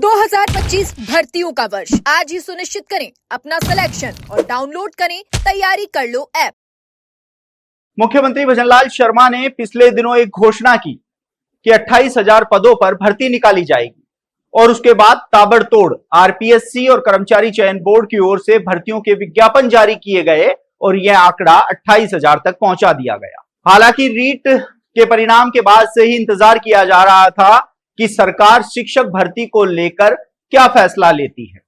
2025 भर्तियों का वर्ष आज ही सुनिश्चित करें अपना सिलेक्शन और डाउनलोड करें तैयारी कर लो ऐप। मुख्यमंत्री भजनलाल शर्मा ने पिछले दिनों एक घोषणा की कि 28,000 पदों पर भर्ती निकाली जाएगी और उसके बाद ताबड़तोड़ आरपीएससी और कर्मचारी चयन बोर्ड की ओर से भर्तियों के विज्ञापन जारी किए गए और यह आंकड़ा 28,000 तक पहुंचा दिया गया। हालांकि रीट के परिणाम के बाद से ही इंतजार किया जा रहा था कि सरकार शिक्षक भर्ती को लेकर क्या फैसला लेती है,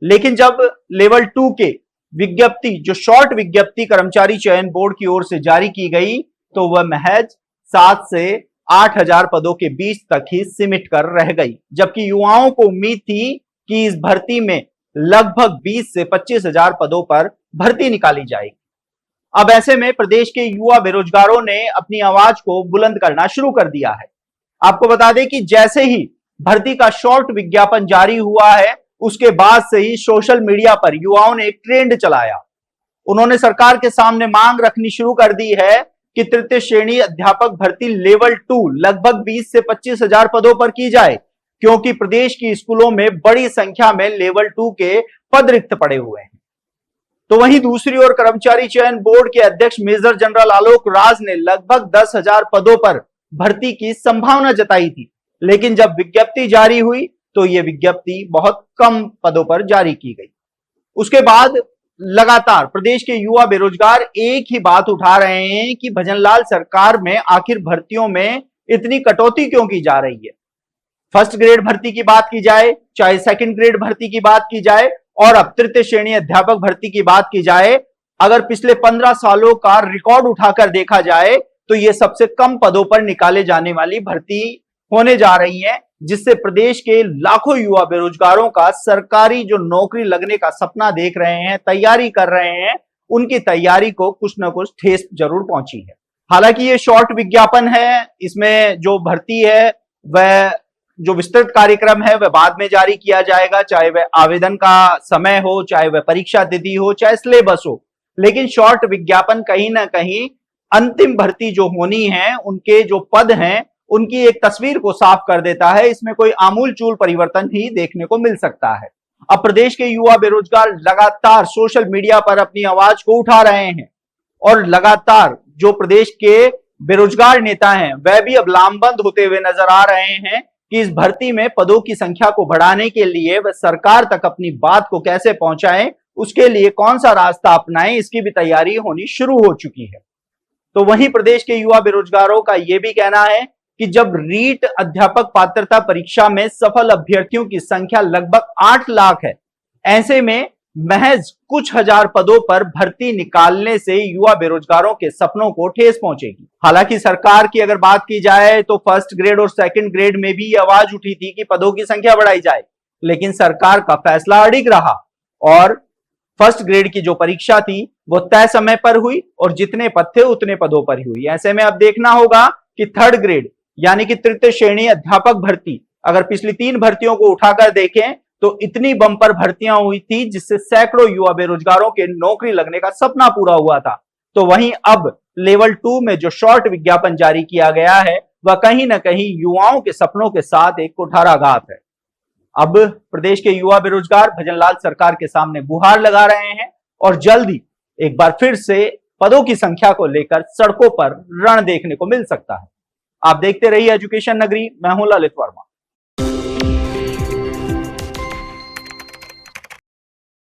लेकिन जब लेवल 2 के विज्ञप्ति, जो शॉर्ट विज्ञप्ति कर्मचारी चयन बोर्ड की ओर से जारी की गई, तो वह महज 7 से 8,000 पदों के बीच तक ही सिमट कर रह गई, जबकि युवाओं को उम्मीद थी कि इस भर्ती में लगभग 20 से 25,000 पदों पर भर्ती निकाली जाएगी। अब ऐसे में प्रदेश के युवा बेरोजगारों ने अपनी आवाज को बुलंद करना शुरू कर दिया है। आपको बता दें कि जैसे ही भर्ती का शॉर्ट विज्ञापन जारी हुआ है, उसके बाद से ही सोशल मीडिया पर युवाओं ने एक ट्रेंड चलाया। उन्होंने सरकार के सामने मांग रखनी शुरू कर दी है कि तृतीय श्रेणी अध्यापक भर्ती लेवल 2 लगभग 20 से 25,000 पदों पर की जाए, क्योंकि प्रदेश की स्कूलों में बड़ी संख्या में लेवल 2 के पद रिक्त पड़े हुए हैं। तो वहीं दूसरी ओर कर्मचारी चयन बोर्ड के अध्यक्ष मेजर जनरल आलोक राज ने लगभग 10,000 पदों पर भर्ती की संभावना जताई थी, लेकिन जब विज्ञप्ति जारी हुई तो यह विज्ञप्ति बहुत कम पदों पर जारी की गई। उसके बाद लगातार प्रदेश के युवा बेरोजगार एक ही बात उठा रहे हैं कि भजनलाल सरकार में आखिर भर्तियों में इतनी कटौती क्यों की जा रही है। फर्स्ट ग्रेड भर्ती की बात की जाए, चाहे सेकंड ग्रेड भर्ती की बात की जाए, और अब तृतीय श्रेणी अध्यापक भर्ती की बात की जाए, अगर पिछले 15 सालों का रिकॉर्ड उठाकर देखा जाए तो ये सबसे कम पदों पर निकाले जाने वाली भर्ती होने जा रही है, जिससे प्रदेश के लाखों युवा बेरोजगारों का सरकारी जो नौकरी लगने का सपना देख रहे हैं, तैयारी कर रहे हैं, उनकी तैयारी को कुछ ना कुछ ठेस जरूर पहुंची है। हालांकि ये शॉर्ट विज्ञापन है, इसमें जो भर्ती है वह जो विस्तृत कार्यक्रम है वह बाद में जारी किया जाएगा, चाहे वह आवेदन का समय हो, चाहे वह परीक्षा तिथि हो, चाहे सिलेबस हो। लेकिन शॉर्ट विज्ञापन कहीं ना कहीं अंतिम भर्ती जो होनी है, उनके जो पद हैं, उनकी एक तस्वीर को साफ कर देता है। इसमें कोई आमूलचूल परिवर्तन ही देखने को मिल सकता है। अब प्रदेश के युवा बेरोजगार लगातार सोशल मीडिया पर अपनी आवाज को उठा रहे हैं और लगातार जो प्रदेश के बेरोजगार नेता हैं वह भी अब लामबंद होते हुए नजर आ रहे हैं कि इस भर्ती में पदों की संख्या को बढ़ाने के लिए वह सरकार तक अपनी बात को कैसे पहुंचाएं, उसके लिए कौन सा रास्ता अपनाएं, इसकी भी तैयारी होनी शुरू हो चुकी है। तो वहीं प्रदेश के युवा बेरोजगारों का यह भी कहना है कि जब रीट अध्यापक पात्रता परीक्षा में सफल अभ्यर्थियों की संख्या लगभग 8 लाख है, ऐसे में महज कुछ हजार पदों पर भर्ती निकालने से युवा बेरोजगारों के सपनों को ठेस पहुंचेगी। हालांकि सरकार की अगर बात की जाए तो फर्स्ट ग्रेड और सेकंड ग्रेड में भी आवाज उठी थी कि पदों की संख्या बढ़ाई जाए, लेकिन सरकार का फैसला अड़िग रहा और फर्स्ट ग्रेड की जो परीक्षा थी वो तय समय पर हुई और जितने पद थे उतने पदों पर ही हुई। ऐसे में अब देखना होगा कि थर्ड ग्रेड यानी कि तृतीय श्रेणी अध्यापक भर्ती, अगर पिछली 3 भर्तियों को उठाकर देखें तो इतनी बंपर भर्तियां हुई थी जिससे सैकड़ों युवा बेरोजगारों के नौकरी लगने का सपना पूरा हुआ था। तो वहीं अब लेवल 2 में जो शॉर्ट विज्ञापन जारी किया गया है वह कहीं ना कहीं युवाओं के सपनों के साथ एक कुठाराघात है। अब प्रदेश के युवा बेरोजगार भजनलाल सरकार के सामने गुहार लगा रहे हैं और जल्द ही एक बार फिर से पदों की संख्या को लेकर सड़कों पर रण देखने को मिल सकता है। आप देखते रहिए एजुकेशन नगरी, मैं हूं ललित वर्मा।